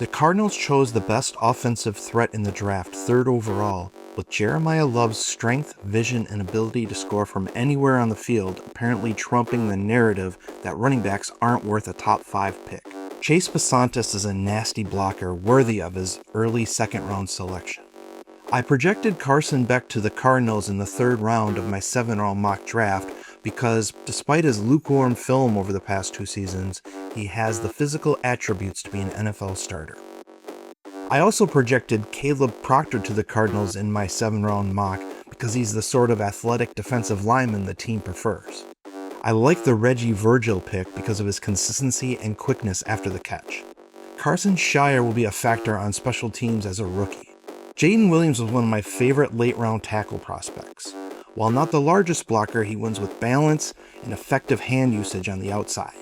The Cardinals chose the best offensive threat in the draft, third overall, with Jeremiah Love's strength, vision, and ability to score from anywhere on the field apparently trumping the narrative that running backs aren't worth a top 5 pick. Chase Basantis is a nasty blocker worthy of his early second-round selection. I projected Carson Beck to the Cardinals in the third round of my 7th-round mock draft because, despite his lukewarm film over the past 2 seasons, he has the physical attributes to be an NFL starter. I also projected Caleb Proctor to the Cardinals in my 7th-round mock because he's the sort of athletic defensive lineman the team prefers. I like the Reggie Virgil pick because of his consistency and quickness after the catch. Carson Shire will be a factor on special teams as a rookie. Jaden Williams was one of my favorite late-round tackle prospects. While not the largest blocker, he wins with balance and effective hand usage on the outside.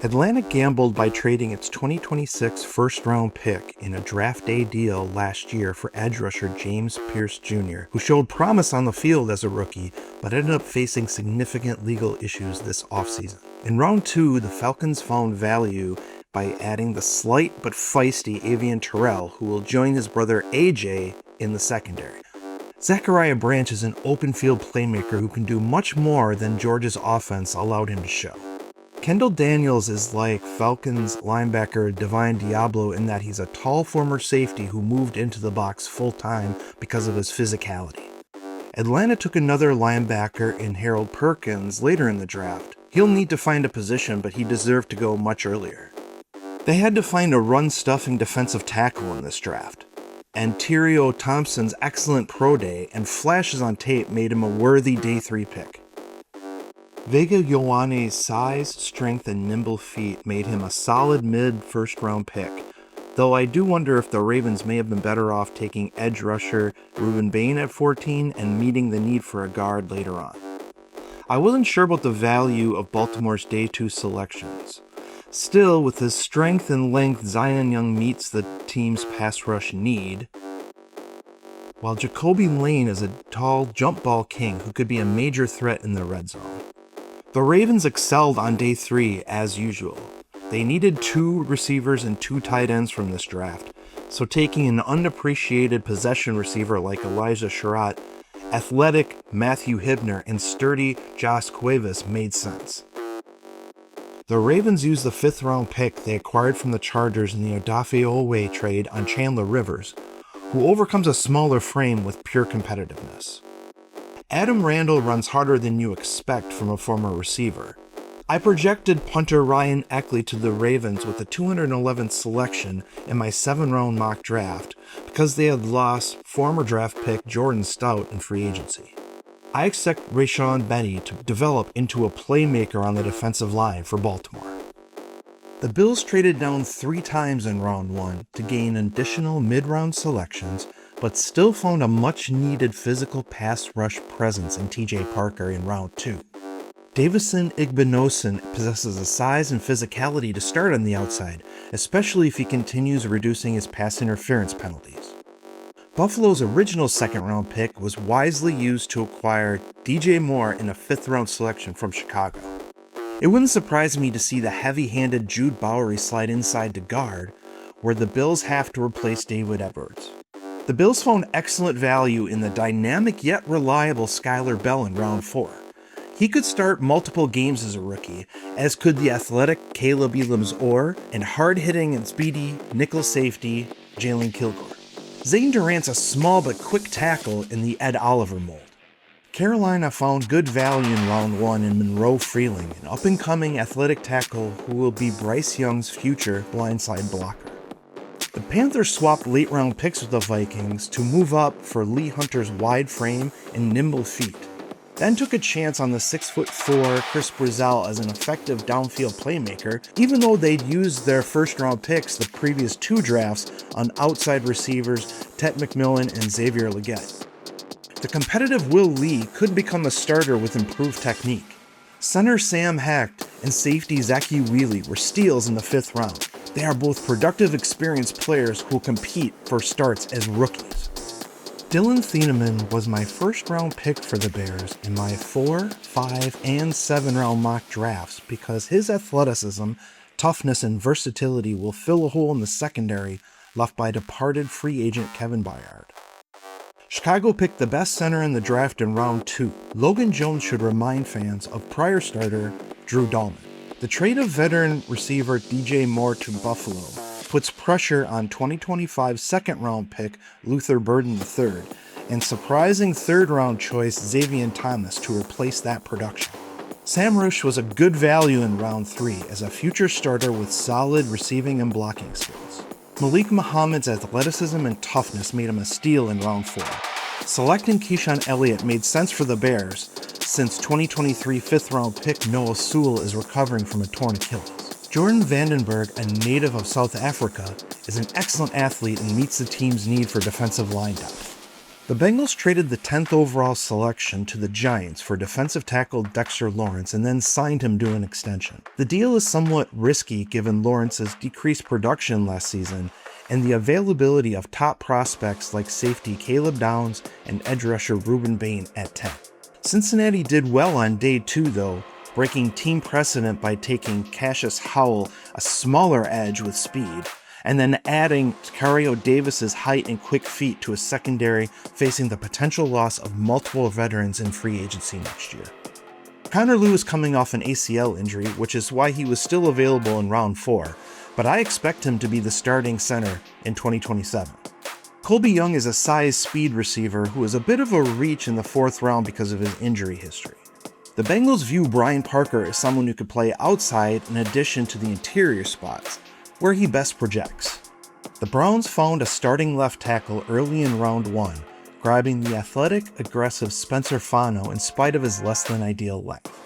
Atlanta gambled by trading its 2026 first-round pick in a draft day deal last year for edge rusher James Pierce Jr., who showed promise on the field as a rookie, but ended up facing significant legal issues this offseason. In round 2, the Falcons found value by adding the slight but feisty Avian Terrell, who will join his brother AJ in the secondary. Zachariah Branch is an open field playmaker who can do much more than Georgia's offense allowed him to show. Kendall Daniels is like Falcons linebacker Divine Diablo in that he's a tall former safety who moved into the box full-time because of his physicality. Atlanta took another linebacker in Harold Perkins later in the draft. He'll need to find a position, but he deserved to go much earlier. They had to find a run-stuffing defensive tackle in this draft. Anterio Thompson's excellent pro day and flashes on tape made him a worthy day 3 pick. Vega Ioane's size, strength, and nimble feet made him a solid mid-first-round pick, though I do wonder if the Ravens may have been better off taking edge rusher Reuben Bain at 14 and meeting the need for a guard later on. I wasn't sure about the value of Baltimore's day 2 selections. Still, with his strength and length, Zion Young meets the team's pass rush need, while Jacoby Lane is a tall jump ball king who could be a major threat in the red zone. The Ravens excelled on day 3 as usual. They needed 2 receivers and 2 tight ends from this draft, so taking an unappreciated possession receiver like Elijah Sherratt, athletic Matthew Hibner, and sturdy Josh Cuevas made sense. The Ravens used the 5th-round pick they acquired from the Chargers in the Odafe Oweh trade on Chandler Rivers, who overcomes a smaller frame with pure competitiveness. Adam Randall runs harder than you expect from a former receiver. I projected punter Ryan Eckley to the Ravens with the 211th selection in my 7th-round mock draft because they had lost former draft pick Jordan Stout in free agency. I expect Rashawn Benny to develop into a playmaker on the defensive line for Baltimore. The Bills traded down 3 times in round 1 to gain additional mid-round selections, but still found a much-needed physical pass rush presence in TJ Parker in round 2. Davison Igbinosun possesses the size and physicality to start on the outside, especially if he continues reducing his pass interference penalties. Buffalo's original 2nd-round pick was wisely used to acquire DJ Moore in a 5th-round selection from Chicago. It wouldn't surprise me to see the heavy-handed Jude Bowery slide inside to guard, where the Bills have to replace David Edwards. The Bills found excellent value in the dynamic yet reliable Skylar Bell in round 4. He could start multiple games as a rookie, as could the athletic Caleb Elam-Orr and hard-hitting and speedy nickel safety Jalen Kilgore. Zane Durant's a small but quick tackle in the Ed Oliver mold. Carolina found good value in round 1 in Monroe Freeling, an up-and-coming athletic tackle who will be Bryce Young's future blindside blocker. The Panthers swapped late-round picks with the Vikings to move up for Lee Hunter's wide frame and nimble feet, then took a chance on the 6'4" Chris Brazell as an effective downfield playmaker, even though they'd used their first-round picks the previous 2 drafts on outside receivers Tet McMillan and Xavier Legette. The competitive Will Lee could become a starter with improved technique. Center Sam Hecht and safety Zachy Wheely were steals in the 5th round. They are both productive, experienced players who will compete for starts as rookies. Dylan Thieneman was my first-round pick for the Bears in my 4, 5, and 7-round mock drafts because his athleticism, toughness, and versatility will fill a hole in the secondary left by departed free agent Kevin Byard. Chicago picked the best center in the draft in round 2. Logan Jones should remind fans of prior starter Drew Dalman. The trade of veteran receiver DJ Moore to Buffalo puts pressure on 2025 second-round pick Luther Burden III and surprising third-round choice Xavier Thomas to replace that production. Sam Rush was a good value in round 3 as a future starter with solid receiving and blocking skills. Malik Muhammad's athleticism and toughness made him a steal in round 4. Selecting Keyshawn Elliott made sense for the Bears since 2023 fifth-round pick Noah Sewell is recovering from a torn Achilles. Jordan Vandenberg, a native of South Africa, is an excellent athlete and meets the team's need for defensive line depth. The Bengals traded the 10th overall selection to the Giants for defensive tackle Dexter Lawrence and then signed him to an extension. The deal is somewhat risky given Lawrence's decreased production last season and the availability of top prospects like safety Caleb Downs and edge rusher Ruben Bain at 10. Cincinnati did well on day 2 though, breaking team precedent by taking Cassius Howell, a smaller edge with speed, and then adding Cario Davis's height and quick feet to a secondary facing the potential loss of multiple veterans in free agency next year. Connor Lew is coming off an ACL injury, which is why he was still available in round 4, but I expect him to be the starting center in 2027. Colby Young is a size-speed receiver who is a bit of a reach in the 4th round because of his injury history. The Bengals view Brian Parker as someone who could play outside in addition to the interior spots, where he best projects. The Browns found a starting left tackle early in round 1, grabbing the athletic, aggressive Spencer Fano in spite of his less than ideal length.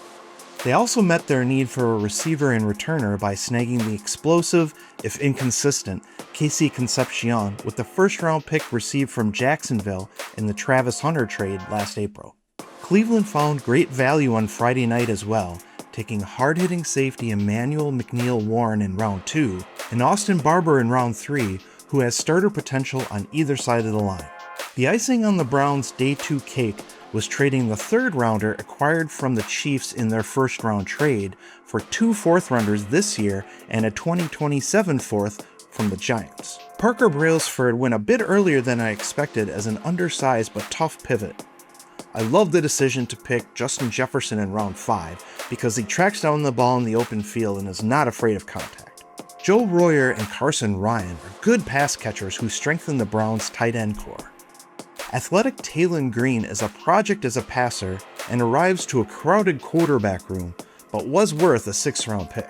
They also met their need for a receiver and returner by snagging the explosive, if inconsistent, Casey Concepcion with the first-round pick received from Jacksonville in the Travis Hunter trade last April. Cleveland found great value on Friday night as well, taking hard-hitting safety Emmanuel McNeil Warren in round 2 and Austin Barber in round 3, who has starter potential on either side of the line. The icing on the Browns' day 2 cake was trading the 3rd rounder acquired from the Chiefs in their first-round trade for 2 4th-rounders this year and a 2027 4th from the Giants. Parker Brailsford went a bit earlier than I expected as an undersized but tough pivot. I love the decision to pick Justin Jefferson in round 5 because he tracks down the ball in the open field and is not afraid of contact. Joe Royer and Carson Ryan are good pass catchers who strengthen the Browns' tight end core. Athletic Taylon Green is a project as a passer and arrives to a crowded quarterback room, but was worth a 6th-round pick.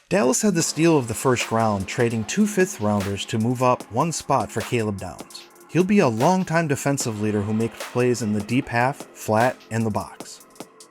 Dallas had the steal of the 1st round, trading 2 5th-rounders to move up 1 spot for Caleb Downs. He'll be a long-time defensive leader who makes plays in the deep half, flat, and the box.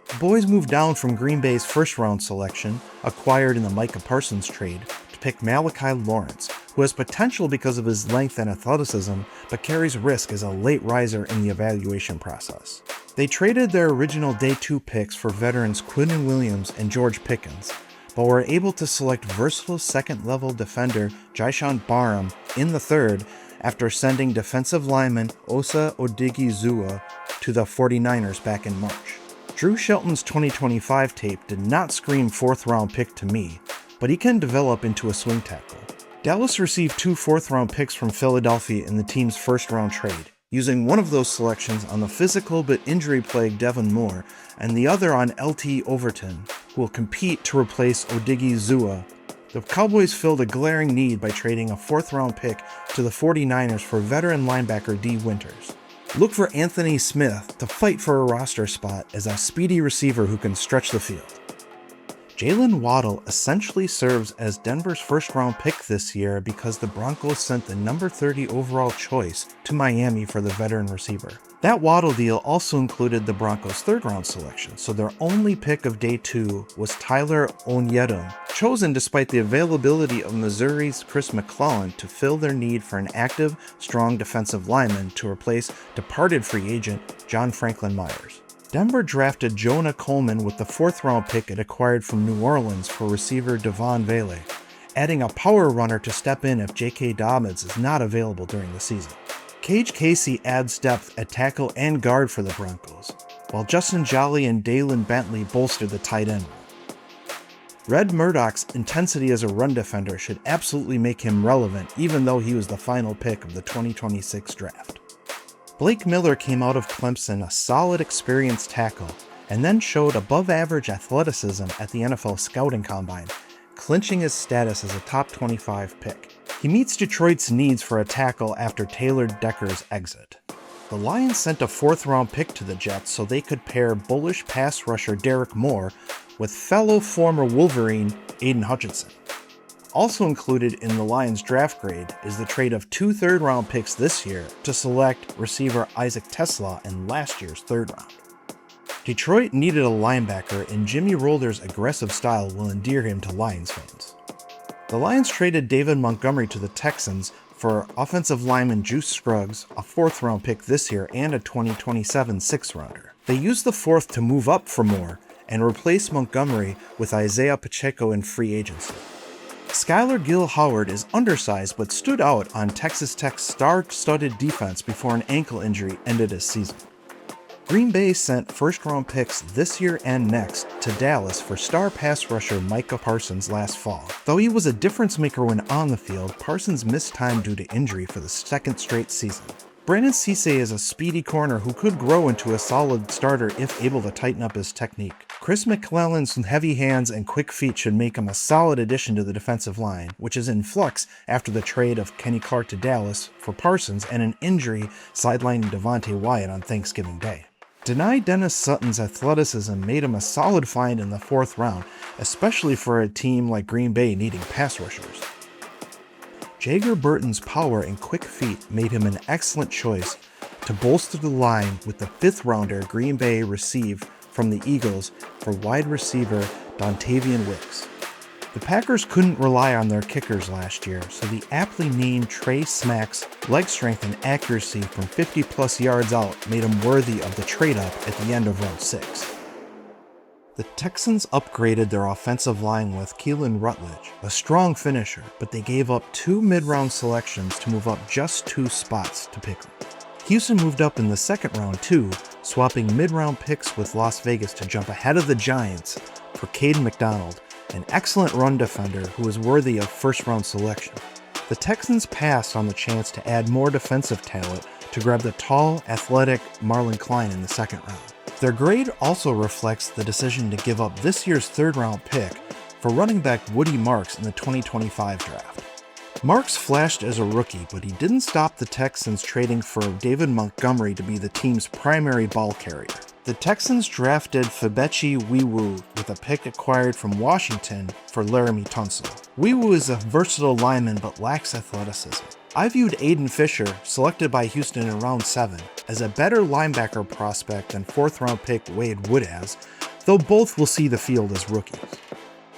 The boys moved down from Green Bay's 1st-round selection, acquired in the Micah Parsons trade, to pick Malachi Lawrence, who has potential because of his length and athleticism, but carries risk as a late riser in the evaluation process. They traded their original day 2 picks for veterans Quinnen Williams and George Pickens, but were able to select versatile second-level defender Jyshawn Barham in the 3rd after sending defensive lineman Osa Odigizua to the 49ers back in March. Drew Shelton's 2025 tape did not scream 4th-round pick to me, but he can develop into a swing tackle. Dallas received 2 4th-round picks from Philadelphia in the team's 1st-round trade, using one of those selections on the physical but injury-plagued Devin Moore and the other on LT Overton, who will compete to replace Odigizua. The Cowboys filled a glaring need by trading a 4th-round pick to the 49ers for veteran linebacker Dee Winters. Look for Anthony Smith to fight for a roster spot as a speedy receiver who can stretch the field. Jalen Waddle essentially serves as Denver's 1st-round pick this year because the Broncos sent the number 30 overall choice to Miami for the veteran receiver. That Waddle deal also included the Broncos' 3rd-round selection, so their only pick of day 2 was Tyler Onyedum, chosen despite the availability of Missouri's Chris McClellan to fill their need for an active, strong defensive lineman to replace departed free agent John Franklin Myers. Denver drafted Jonah Coleman with the 4th-round pick it acquired from New Orleans for receiver Devon Vele, adding a power runner to step in if J.K. Dobbins is not available during the season. Cage Casey adds depth at tackle and guard for the Broncos, while Justin Jolly and Dalen Bentley bolster the tight end room. Red Murdoch's intensity as a run defender should absolutely make him relevant, even though he was the final pick of the 2026 draft. Blake Miller came out of Clemson a solid, experienced tackle, and then showed above-average athleticism at the NFL Scouting Combine, clinching his status as a top 25 pick. He meets Detroit's needs for a tackle after Taylor Decker's exit. The Lions sent a 4th-round pick to the Jets so they could pair bullish pass rusher Derek Moore with fellow former Wolverine Aiden Hutchinson. Also included in the Lions draft grade is the trade of 2 third-round picks this year to select receiver Isaac Tesla in last year's 3rd round. Detroit needed a linebacker, and Jimmy Rolder's aggressive style will endear him to Lions fans. The Lions traded David Montgomery to the Texans for offensive lineman Juice Scruggs, a 4th-round pick this year, and a 2027 6th-rounder. They used the 4th to move up for Moore and replace Montgomery with Isaiah Pacheco in free agency. Skylar Gill-Howard is undersized but stood out on Texas Tech's star-studded defense before an ankle injury ended his season. Green Bay sent 1st-round picks this year and next to Dallas for star pass rusher Micah Parsons last fall. Though he was a difference maker when on the field, Parsons missed time due to injury for the 2nd straight season. Brandon Cisse is a speedy corner who could grow into a solid starter if able to tighten up his technique. Chris McClellan's heavy hands and quick feet should make him a solid addition to the defensive line, which is in flux after the trade of Kenny Clark to Dallas for Parsons and an injury sidelining Devontae Wyatt on Thanksgiving Day. Deny Dennis Sutton's athleticism made him a solid find in the 4th round, especially for a team like Green Bay needing pass rushers. Jager Burton's power and quick feet made him an excellent choice to bolster the line with the 5th-rounder Green Bay received from the Eagles for wide receiver Dontavian Wicks. The Packers couldn't rely on their kickers last year, so the aptly named Trey Smack's leg strength and accuracy from 50-plus yards out made him worthy of the trade-up at the end of round 6. The Texans upgraded their offensive line with Keelan Rutledge, a strong finisher, but they gave up 2 mid-round selections to move up just 2 spots to pick them. Houston moved up in the 2nd round too, swapping mid-round picks with Las Vegas to jump ahead of the Giants for Caden McDonald, an excellent run defender who is worthy of 1st-round selection. The Texans passed on the chance to add more defensive talent to grab the tall, athletic Marlon Klein in the 2nd round. Their grade also reflects the decision to give up this year's 3rd-round pick for running back Woody Marks in the 2025 draft. Marks flashed as a rookie, but he didn't stop the Texans trading for David Montgomery to be the team's primary ball carrier. The Texans drafted Febechi Wiwu with a pick acquired from Washington for Laramie Tunsil. Wiwu is a versatile lineman but lacks athleticism. I viewed Aiden Fisher, selected by Houston in round 7, as a better linebacker prospect than 4th-round pick Wade Wood has, though both will see the field as rookies.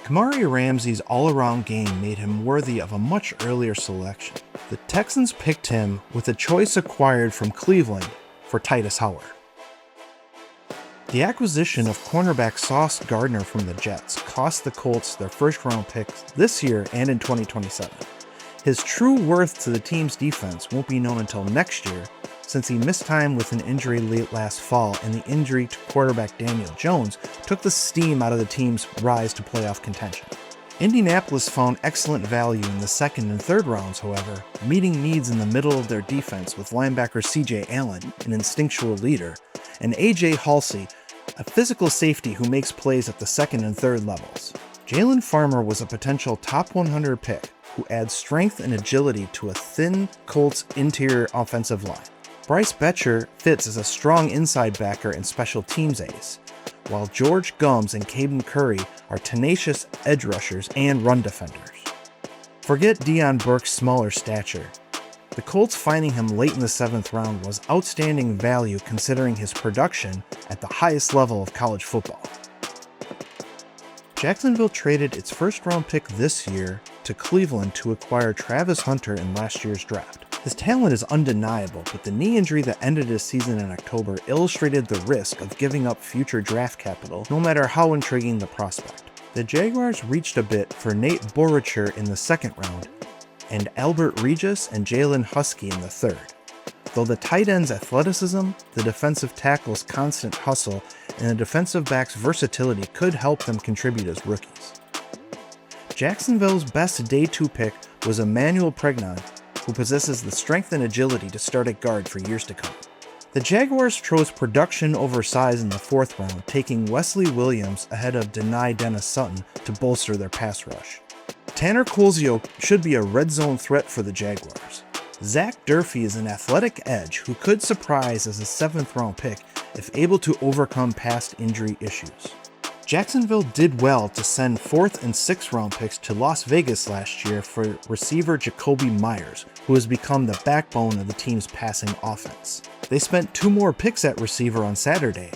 Kamari Ramsey's all-around game made him worthy of a much earlier selection. The Texans picked him with a choice acquired from Cleveland for Titus Howard. The acquisition of cornerback Sauce Gardner from the Jets cost the Colts their 1st-round picks this year and in 2027. His true worth to the team's defense won't be known until next year, since he missed time with an injury late last fall, and the injury to quarterback Daniel Jones took the steam out of the team's rise to playoff contention. Indianapolis found excellent value in the 2nd and 3rd rounds, however, meeting needs in the middle of their defense with linebacker CJ Allen, an instinctual leader, and AJ Halsey, a physical safety who makes plays at the 2nd and 3rd levels. Jalen Farmer was a potential top 100 pick who adds strength and agility to a thin Colts interior offensive line. Bryce Betcher fits as a strong inside backer and special teams ace, while George Gums and Caden Curry are tenacious edge rushers and run defenders. Forget Deion Burke's smaller stature. The Colts finding him late in the 7th round was outstanding value considering his production at the highest level of college football. Jacksonville traded its 1st-round pick this year to Cleveland to acquire Travis Hunter in last year's draft. His talent is undeniable, but the knee injury that ended his season in October illustrated the risk of giving up future draft capital, no matter how intriguing the prospect. The Jaguars reached a bit for Nate Boracher in the 2nd round, and Albert Regis and Jalen Husky in the 3rd. Though the tight end's athleticism, the defensive tackle's constant hustle, and the defensive back's versatility could help them contribute as rookies. Jacksonville's best day 2 pick was Emmanuel Pregnon, who possesses the strength and agility to start at guard for years to come. The Jaguars chose production over size in the 4th round, taking Wesley Williams ahead of Dennis Sutton to bolster their pass rush. Tanner Colzio should be a red zone threat for the Jaguars. Zach Durfee is an athletic edge who could surprise as a 7th round pick if able to overcome past injury issues. Jacksonville did well to send 4th and 6th round picks to Las Vegas last year for receiver Jacoby Myers, who has become the backbone of the team's passing offense. They spent 2 more picks at receiver on Saturday,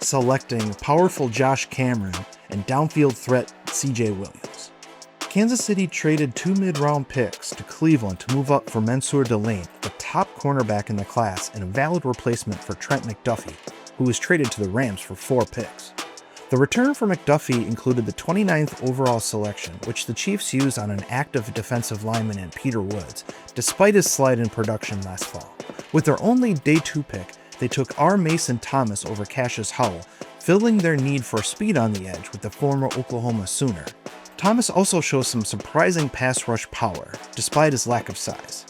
selecting powerful Josh Cameron and downfield threat CJ Williams. Kansas City traded 2 mid-round picks to Cleveland to move up for Mansour Delane, the top cornerback in the class and a valid replacement for Trent McDuffie, who was traded to the Rams for 4 picks. The return for McDuffie included the 29th overall selection, which the Chiefs used on an active defensive lineman in Peter Woods, despite his slide in production last fall. With their only day 2 pick, they took R. Mason Thomas over Cassius Howell, filling their need for speed on the edge with the former Oklahoma Sooner. Thomas also shows some surprising pass rush power, despite his lack of size.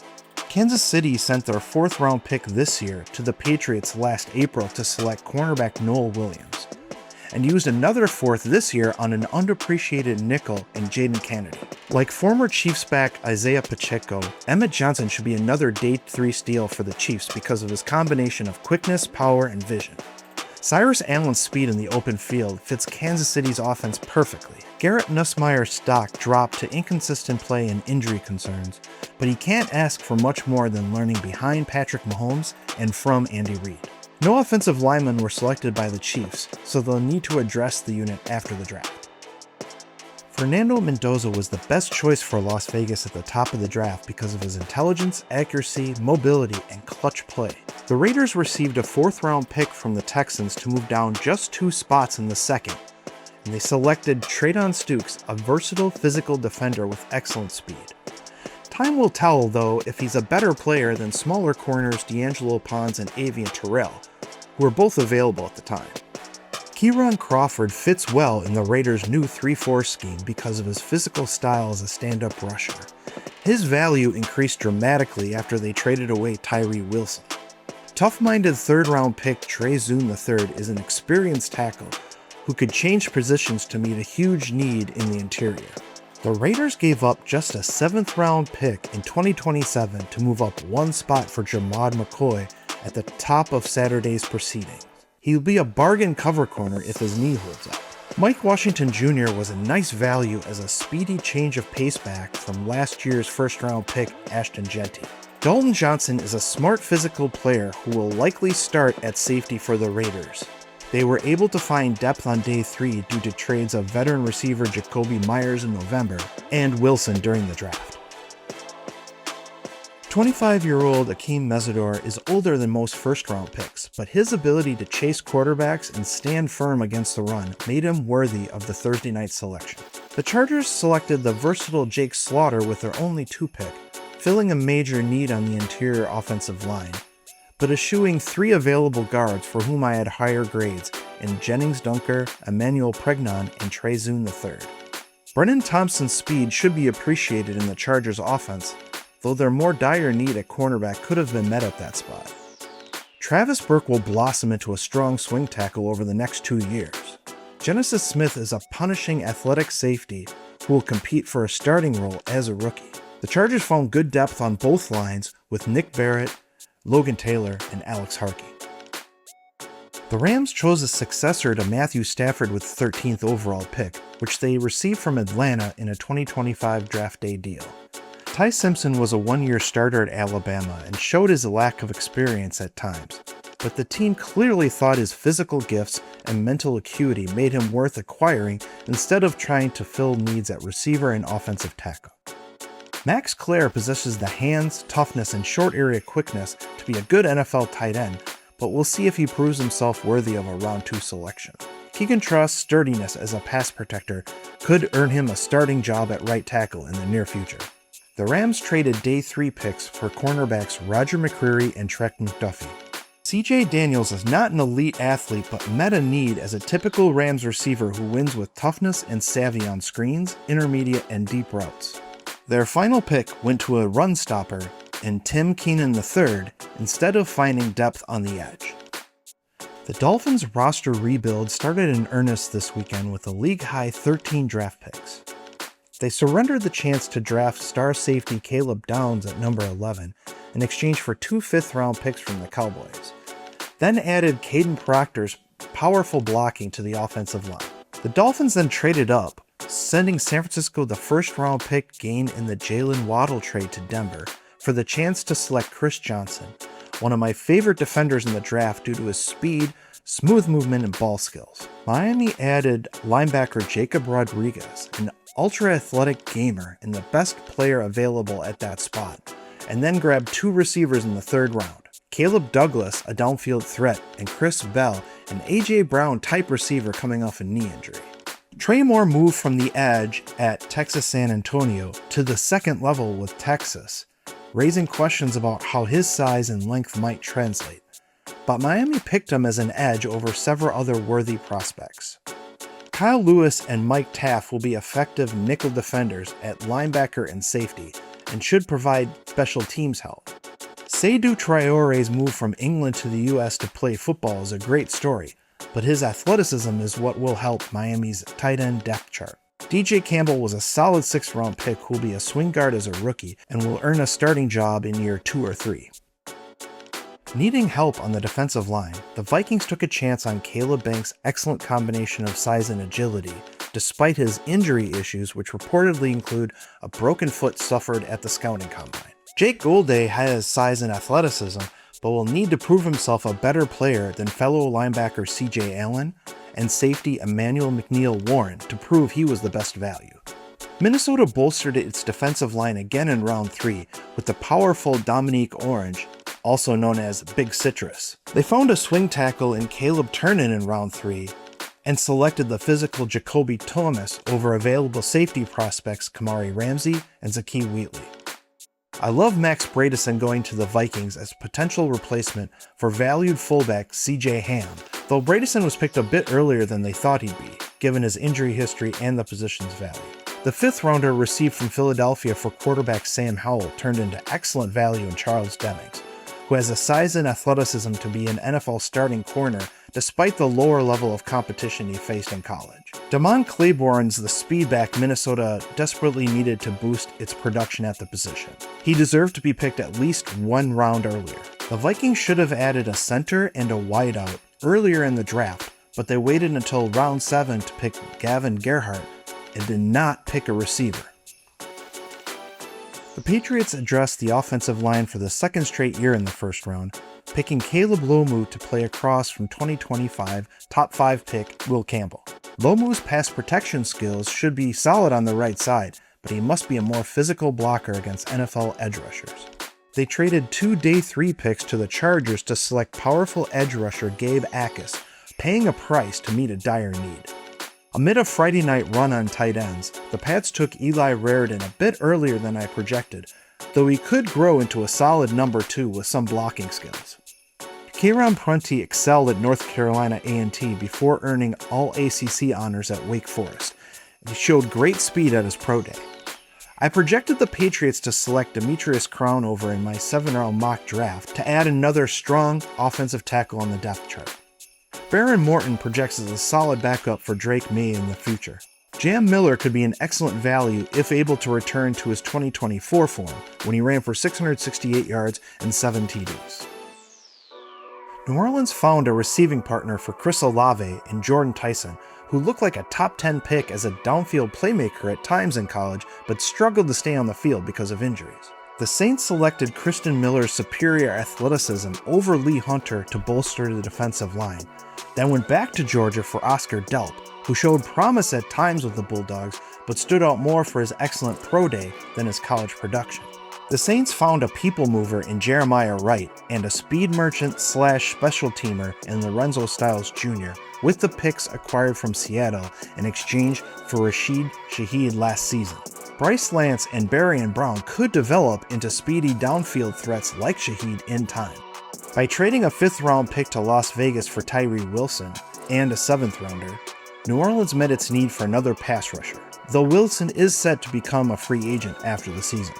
Kansas City sent their 4th round pick this year to the Patriots last April to select cornerback Noel Williams, and used another 4th this year on an underappreciated nickel in Jaden Kennedy. Like former Chiefs back Isaiah Pacheco, Emmett Johnson should be another day 3 steal for the Chiefs because of his combination of quickness, power, and vision. Cyrus Allen's speed in the open field fits Kansas City's offense perfectly. Garrett Nussmeier's stock dropped to inconsistent play and injury concerns, but he can't ask for much more than learning behind Patrick Mahomes and from Andy Reid. No offensive linemen were selected by the Chiefs, so they'll need to address the unit after the draft. Fernando Mendoza was the best choice for Las Vegas at the top of the draft because of his intelligence, accuracy, mobility, and clutch play. The Raiders received a 4th round pick from the Texans to move down just 2 spots in the 2nd, and they selected Treydon Stukes, a versatile physical defender with excellent speed. Time will tell, though, if he's a better player than smaller corners D'Angelo Pons and Avian Terrell, who were both available at the time. Kieran Crawford fits well in the Raiders' new 3-4 scheme because of his physical style as a stand-up rusher. His value increased dramatically after they traded away Tyree Wilson. Tough-minded 3rd round pick Trey Zoon III is an experienced tackle who could change positions to meet a huge need in the interior. The Raiders gave up just a 7th round pick in 2027 to move up 1 spot for Jamad McCoy at the top of Saturday's proceedings. He'll be a bargain cover corner if his knee holds up. Mike Washington Jr. was a nice value as a speedy change of pace back from last year's 1st round pick Ashton Jeanty. Dalton Johnson is a smart physical player who will likely start at safety for the Raiders. They were able to find depth on day 3 due to trades of veteran receiver Jacoby Myers in November and Wilson during the draft. 25-year-old Akeem Mesidor is older than most 1st round picks, but his ability to chase quarterbacks and stand firm against the run made him worthy of the Thursday night selection. The Chargers selected the versatile Jake Slaughter with their only 2 pick, filling a major need on the interior offensive line, but eschewing 3 available guards for whom I had higher grades in Jennings Dunker, Emmanuel Pregnon, and Trey Zoon III. Brennan Thompson's speed should be appreciated in the Chargers' offense, though their more dire need at cornerback could have been met at that spot. Travis Burke will blossom into a strong swing tackle over the next 2 years. Genesis Smith is a punishing athletic safety who will compete for a starting role as a rookie. The Chargers found good depth on both lines with Nick Barrett, Logan Taylor, and Alex Harkey. The Rams chose a successor to Matthew Stafford with the 13th overall pick, which they received from Atlanta in a 2025 draft day deal. Ty Simpson was a 1-year starter at Alabama and showed his lack of experience at times, but the team clearly thought his physical gifts and mental acuity made him worth acquiring instead of trying to fill needs at receiver and offensive tackle. Max Clare possesses the hands, toughness, and short area quickness to be a good NFL tight end, but we'll see if he proves himself worthy of a round 2 selection. Keegan Truss's sturdiness as a pass protector could earn him a starting job at right tackle in the near future. The Rams traded day 3 picks for cornerbacks Roger McCreary and Trent McDuffie. CJ Daniels is not an elite athlete, but met a need as a typical Rams receiver who wins with toughness and savvy on screens, intermediate, and deep routes. Their final pick went to a run stopper in Tim Keenan III instead of finding depth on the edge. The Dolphins' roster rebuild started in earnest this weekend with a league-high 13 draft picks. They surrendered the chance to draft star safety Caleb Downs at number 11 in exchange for 2 fifth-round picks from the Cowboys, then added Caden Proctor's powerful blocking to the offensive line. The Dolphins then traded up, sending San Francisco the first-round pick gained in the Jalen Waddle trade to Denver for the chance to select Chris Johnson, one of my favorite defenders in the draft due to his speed, smooth movement, and ball skills. Miami added linebacker Jacob Rodriguez, an ultra-athletic gamer and the best player available at that spot, and then grabbed 2 receivers in the 3rd round. Caleb Douglas, a downfield threat, and Chris Bell, an A.J. Brown type receiver coming off a knee injury. Trey Moore moved from the edge at Texas San Antonio to the 2nd level with Texas, raising questions about how his size and length might translate. But Miami picked him as an edge over several other worthy prospects. Kyle Lewis and Mike Taft will be effective nickel defenders at linebacker and safety, and should provide special teams help. Seydou Traore's move from England to the US to play football is a great story, but his athleticism is what will help Miami's tight end depth chart. DJ Campbell was a solid 6th-round pick who will be a swing guard as a rookie and will earn a starting job in year 2 or 3. Needing help on the defensive line, the Vikings took a chance on Caleb Banks' excellent combination of size and agility, despite his injury issues, which reportedly include a broken foot suffered at the scouting combine. Jake Golday has size and athleticism, but will need to prove himself a better player than fellow linebacker CJ Allen and safety Emmanuel McNeil-Warren to prove he was the best value. Minnesota bolstered its defensive line again in round 3 with the powerful Dominique Orange, also known as Big Citrus. They found a swing tackle in Caleb Turnin in round 3 and selected the physical Jacoby Thomas over available safety prospects Kamari Ramsey and Zakee Wheatley. I love Max Bradison going to the Vikings as potential replacement for valued fullback CJ Ham, though Bradison was picked a bit earlier than they thought he'd be, given his injury history and the position's value. The 5th rounder received from Philadelphia for quarterback Sam Howell turned into excellent value in Charles Demmings, who has the size and athleticism to be an NFL starting corner despite the lower level of competition he faced in college. Damon Claiborne's the speedback Minnesota desperately needed to boost its production at the position. He deserved to be picked at least 1 round earlier. The Vikings should have added a center and a wideout earlier in the draft, but they waited until round 7 to pick Gavin Gerhardt and did not pick a receiver. The Patriots addressed the offensive line for the 2nd straight year in the 1st round, picking Caleb Lomu to play across from 2025 top 5 pick Will Campbell. Lomu's pass protection skills should be solid on the right side, but he must be a more physical blocker against NFL edge rushers. They traded 2 day 3 picks to the Chargers to select powerful edge rusher Gabe Akis, paying a price to meet a dire need. Amid a Friday night run on tight ends, the Pats took Eli Raridan a bit earlier than I projected, though he could grow into a solid number 2 with some blocking skills. Kieran Prunty excelled at North Carolina A&T before earning All-ACC honors at Wake Forest. He showed great speed at his pro day. I projected the Patriots to select Demetrius Crownover in my 7th-round mock draft to add another strong offensive tackle on the depth chart. Baron Morton projects as a solid backup for Drake May in the future. Jam Miller could be an excellent value if able to return to his 2024 form when he ran for 668 yards and 7 TDs. New Orleans found a receiving partner for Chris Olave in Jordan Tyson, who looked like a top 10 pick as a downfield playmaker at times in college but struggled to stay on the field because of injuries. The Saints selected Kristen Miller's superior athleticism over Lee Hunter to bolster the defensive line, then went back to Georgia for Oscar Delp, who showed promise at times with the Bulldogs but stood out more for his excellent pro day than his college production. The Saints found a people mover in Jeremiah Wright and a speed merchant / special teamer in Lorenzo Styles Jr., with the picks acquired from Seattle in exchange for Rashid Shaheed last season. Bryce Lance and Barry Brown could develop into speedy downfield threats like Shaheed in time. By trading a 5th-round pick to Las Vegas for Tyree Wilson and a 7th-rounder, New Orleans met its need for another pass rusher, though Wilson is set to become a free agent after the season.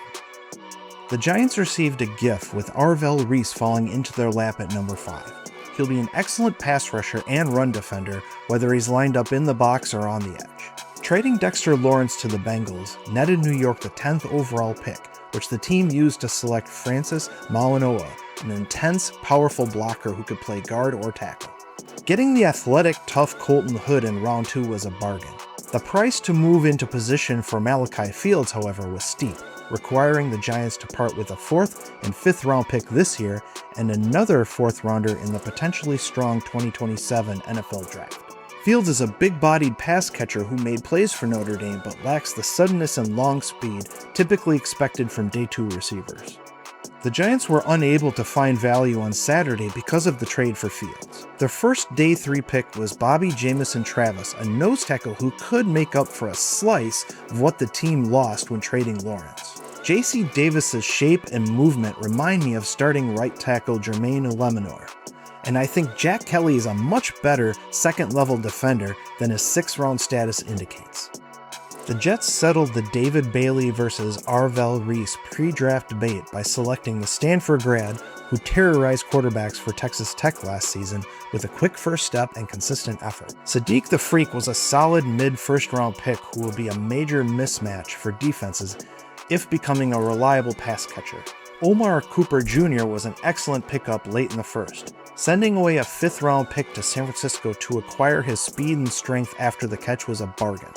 The Giants received a gift with Arvell Reese falling into their lap at number 5. He'll be an excellent pass rusher and run defender, whether he's lined up in the box or on the edge. Trading Dexter Lawrence to the Bengals netted New York the 10th overall pick, which the team used to select Francis Malinois, an intense, powerful blocker who could play guard or tackle. Getting the athletic, tough Colton Hood in round 2 was a bargain. The price to move into position for Malachi Fields, however, was steep, requiring the Giants to part with a 4th and 5th round pick this year and another 4th rounder in the potentially strong 2027 NFL Draft. Fields is a big-bodied pass catcher who made plays for Notre Dame but lacks the suddenness and long speed typically expected from day 2 receivers. The Giants were unable to find value on Saturday because of the trade for Fields. Their first day 3 pick was Bobby Jamison Travis, a nose tackle who could make up for a slice of what the team lost when trading Lawrence. J.C. Davis's shape and movement remind me of starting right tackle Jermaine Lemonor, and I think Jack Kelly is a much better second-level defender than his 6th-round status indicates. The Jets settled the David Bailey versus Arvell Reese pre-draft debate by selecting the Stanford grad who terrorized quarterbacks for Texas Tech last season with a quick first step and consistent effort. Sadiq the Freak was a solid mid-first-round pick who will be a major mismatch for defenses if becoming a reliable pass catcher. Omar Cooper Jr. was an excellent pickup late in the first. Sending away a 5th-round pick to San Francisco to acquire his speed and strength after the catch was a bargain.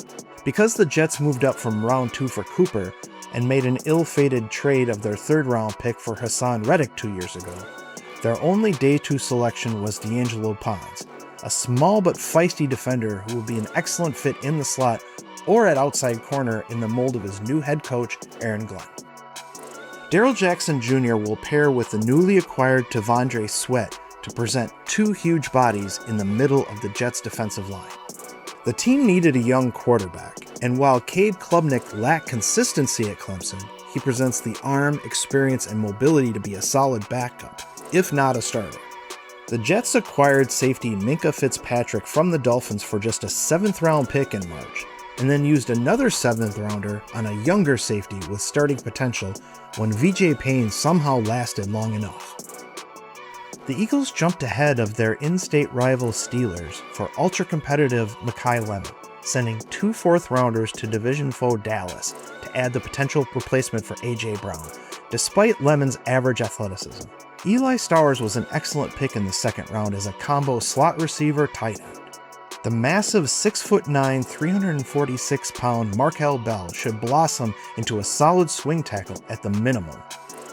Because the Jets moved up from round 2 for Cooper and made an ill-fated trade of their 3rd-round pick for Hassan Reddick 2 years ago, their only day 2 selection was D'Angelo Pons, a small but feisty defender who will be an excellent fit in the slot or at outside corner in the mold of his new head coach, Aaron Glenn. Darrell Jackson Jr. will pair with the newly acquired T'Vondre Sweat to present 2 huge bodies in the middle of the Jets' defensive line. The team needed a young quarterback, and while Cade Klubnik lacked consistency at Clemson, he presents the arm, experience, and mobility to be a solid backup, if not a starter. The Jets acquired safety Minkah Fitzpatrick from the Dolphins for just a 7th-round pick in March, and then used another 7th-rounder on a younger safety with starting potential when VJ Payne somehow lasted long enough. The Eagles jumped ahead of their in-state rival Steelers for ultra-competitive Makai Lemon, sending 2 4th-rounders to division foe Dallas to add the potential replacement for A.J. Brown, despite Lemon's average athleticism. Eli Stowers was an excellent pick in the 2nd round as a combo slot receiver tight end. The massive 6'9", 346-pound Markel Bell should blossom into a solid swing tackle at the minimum.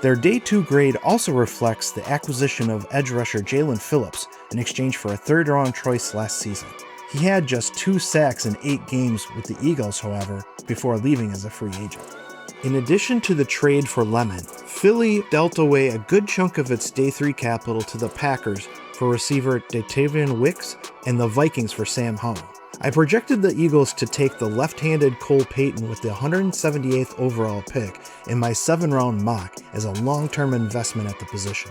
Their day 2 grade also reflects the acquisition of edge rusher Jalen Phillips in exchange for a 3rd-round choice last season. He had just 2 sacks in 8 games with the Eagles, however, before leaving as a free agent. In addition to the trade for Lemon, Philly dealt away a good chunk of its day 3 capital to the Packers for receiver Datavian Wicks and the Vikings for Sam Howell. I projected the Eagles to take the left-handed Cole Payton with the 178th overall pick in my 7-round mock as a long-term investment at the position.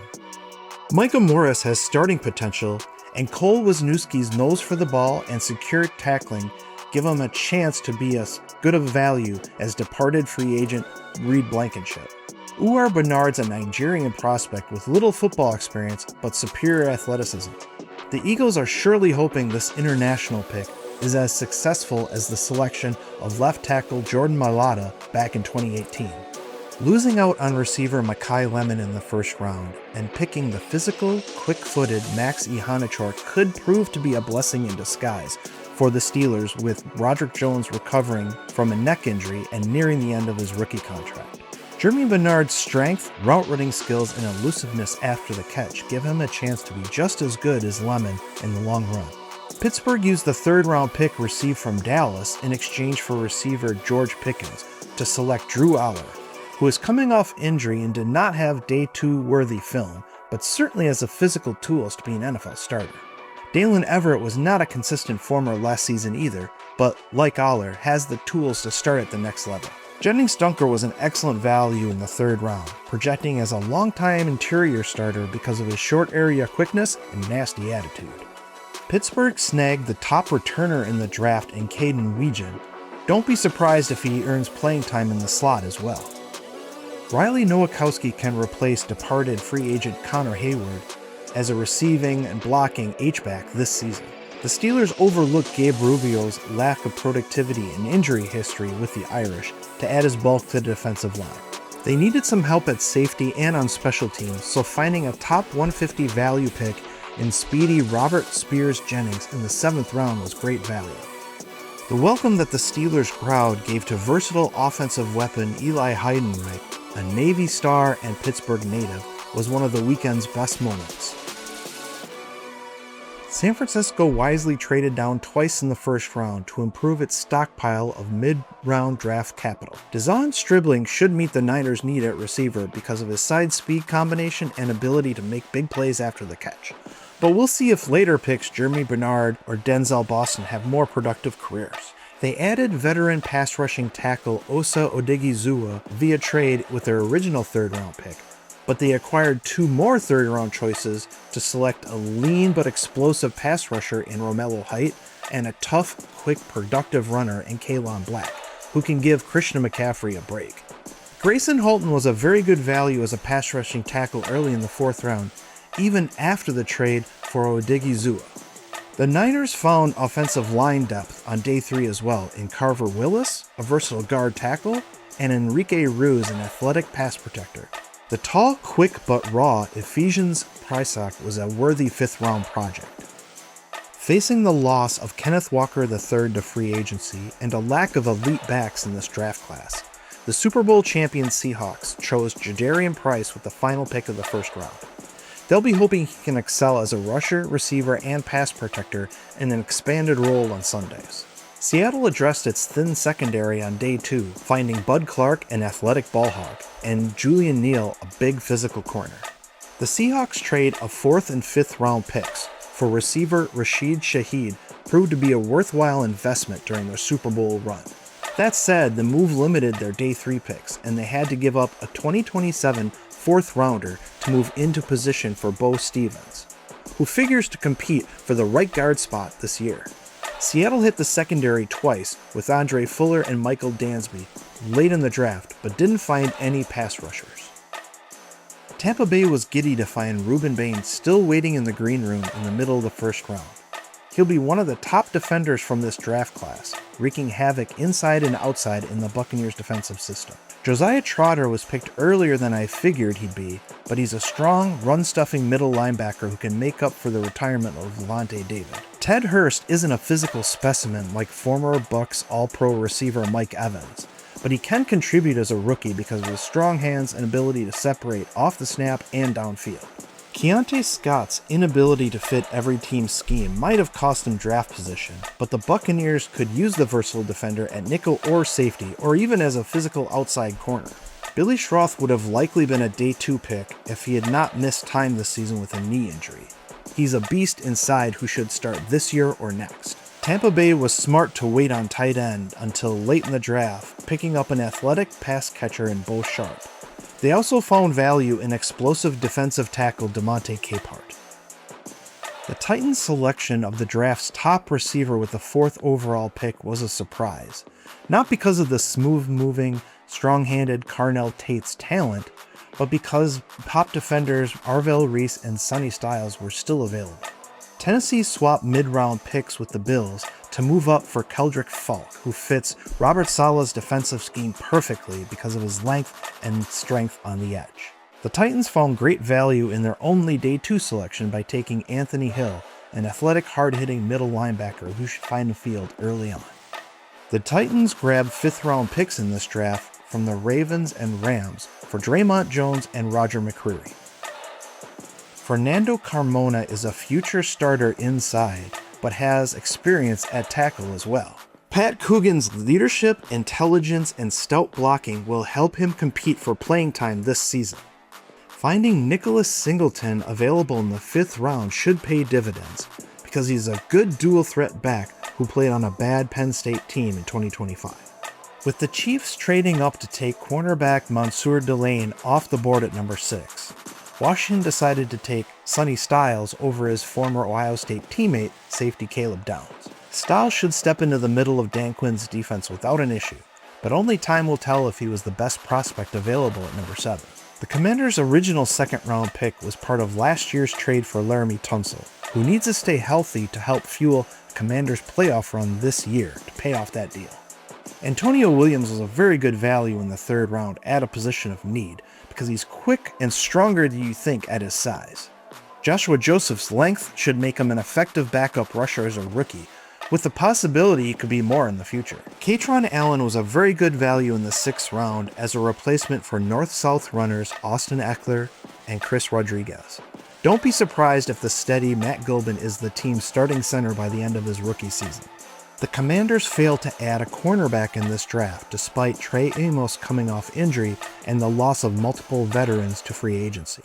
Micah Morris has starting potential, and Cole Wisniewski's nose for the ball and secure tackling give him a chance to be as good of value as departed free agent Reed Blankenship. Uwar Bernard's a Nigerian prospect with little football experience but superior athleticism. The Eagles are surely hoping this international pick is as successful as the selection of left tackle Jordan Mailata back in 2018. Losing out on receiver Makai Lemon in the 1st round and picking the physical, quick-footed Max Ihanachor could prove to be a blessing in disguise for the Steelers, with Roderick Jones recovering from a neck injury and nearing the end of his rookie contract. Jeremy Bernard's strength, route-running skills, and elusiveness after the catch give him a chance to be just as good as Lemon in the long run. Pittsburgh used the 3rd-round pick received from Dallas in exchange for receiver George Pickens to select Drew Aller, who is coming off injury and did not have day 2 worthy film, but certainly has the physical tools to be an NFL starter. Dalen Everett was not a consistent former last season either, but like Aller, has the tools to start at the next level. Jennings Dunker was an excellent value in the third round, projecting as a longtime interior starter because of his short area quickness and nasty attitude. Pittsburgh snagged the top returner in the draft in Caden Weegan. Don't be surprised if he earns playing time in the slot as well. Riley Nowakowski can replace departed free agent Connor Hayward as a receiving and blocking H-back this season. The Steelers overlooked Gabe Rubio's lack of productivity and injury history with the Irish to add his bulk to the defensive line. They needed some help at safety and on special teams, so finding a top 150 value pick in speedy Robert Spears Jennings in the 7th round was great value. The welcome that the Steelers crowd gave to versatile offensive weapon Eli Heidenreich, a Navy star and Pittsburgh native, was one of the weekend's best moments. San Francisco wisely traded down twice in the first round to improve its stockpile of mid-round draft capital. Dazon Stribling should meet the Niners' need at receiver because of his side speed combination and ability to make big plays after the catch. But we'll see if later picks Jeremy Bernard or Denzel Boston have more productive careers. They added veteran pass rushing tackle Osa Odighizuwa via trade with their original third-round pick, but they acquired 2 more third-round choices to select a lean but explosive pass rusher in Romello Height and a tough, quick, productive runner in Kalon Black, who can give Christian McCaffrey a break. Grayson Holton was a very good value as a pass rushing tackle early in the 4th round, even after the trade for Odighizuwa. The Niners found offensive line depth on day 3 as well in Carver Willis, a versatile guard tackle, and Enrique Ruse, an athletic pass protector. The tall, quick, but raw Ephesians Prysock was a worthy 5th-round project. Facing the loss of Kenneth Walker III to free agency and a lack of elite backs in this draft class, the Super Bowl champion Seahawks chose Jadarian Price with the final pick of the 1st round. They'll be hoping he can excel as a rusher, receiver, and pass protector in an expanded role on Sundays. Seattle addressed its thin secondary on day 2, finding Bud Clark, an athletic ball hog, and Julian Neal, a big physical corner. The Seahawks trade of 4th and 5th round picks for receiver Rashid Shaheed proved to be a worthwhile investment during their Super Bowl run. That said, the move limited their day 3 picks, and they had to give up a 2027 4th rounder to move into position for Bo Stevens, who figures to compete for the right guard spot this year. Seattle hit the secondary twice with Andre Fuller and Michael Dansby late in the draft, but didn't find any pass rushers. Tampa Bay was giddy to find Reuben Bain still waiting in the green room in the middle of the 1st round. He'll be one of the top defenders from this draft class, wreaking havoc inside and outside in the Buccaneers' defensive system. Josiah Trotter was picked earlier than I figured he'd be, but he's a strong, run-stuffing middle linebacker who can make up for the retirement of Levante David. Ted Hurst isn't a physical specimen like former Bucs All-Pro receiver Mike Evans, but he can contribute as a rookie because of his strong hands and ability to separate off the snap and downfield. Keontae Scott's inability to fit every team's scheme might have cost him draft position, but the Buccaneers could use the versatile defender at nickel or safety, or even as a physical outside corner. Billy Schroth would have likely been a day 2 pick if he had not missed time this season with a knee injury. He's a beast inside who should start this year or next. Tampa Bay was smart to wait on tight end until late in the draft, picking up an athletic pass catcher in Bo Sharp. They also found value in explosive defensive tackle DeMonte Capehart. The Titans' selection of the draft's top receiver with the 4th overall pick was a surprise, not because of the smooth-moving, strong-handed Carnell Tate's talent, but because top defenders Arvell Reese and Sonny Styles were still available. Tennessee swapped mid-round picks with the Bills to move up for Keldrick Falk, who fits Robert Saleh's defensive scheme perfectly because of his length and strength on the edge. The Titans found great value in their only day 2 selection by taking Anthony Hill, an athletic, hard-hitting middle linebacker who should find the field early on. The Titans grabbed 5th round picks in this draft from the Ravens and Rams for Draymond Jones and Roger McCreary. Fernando Carmona is a future starter inside, but has experience at tackle as well. Pat Coogan's leadership, intelligence, and stout blocking will help him compete for playing time this season. Finding Nicholas Singleton available in the 5th round should pay dividends, because he's a good dual threat back who played on a bad Penn State team in 2025. with the Chiefs trading up to take cornerback Mansour Delane off the board at number 6. Washington decided to take Sonny Styles over his former Ohio State teammate, safety Caleb Downs. Styles should step into the middle of Dan Quinn's defense without an issue, but only time will tell if he was the best prospect available at number 7. The Commanders' original second-round pick was part of last year's trade for Laramie Tunsil, who needs to stay healthy to help fuel the Commanders' playoff run this year to pay off that deal. Antonio Williams was a very good value in the 3rd round at a position of need because he's quick and stronger than you think at his size. Joshua Joseph's length should make him an effective backup rusher as a rookie, with the possibility he could be more in the future. Katron Allen was a very good value in the 6th round as a replacement for North-South runners Austin Eckler and Chris Rodriguez. Don't be surprised if the steady Matt Gilbin is the team's starting center by the end of his rookie season. The Commanders failed to add a cornerback in this draft despite Trey Amos coming off injury and the loss of multiple veterans to free agency.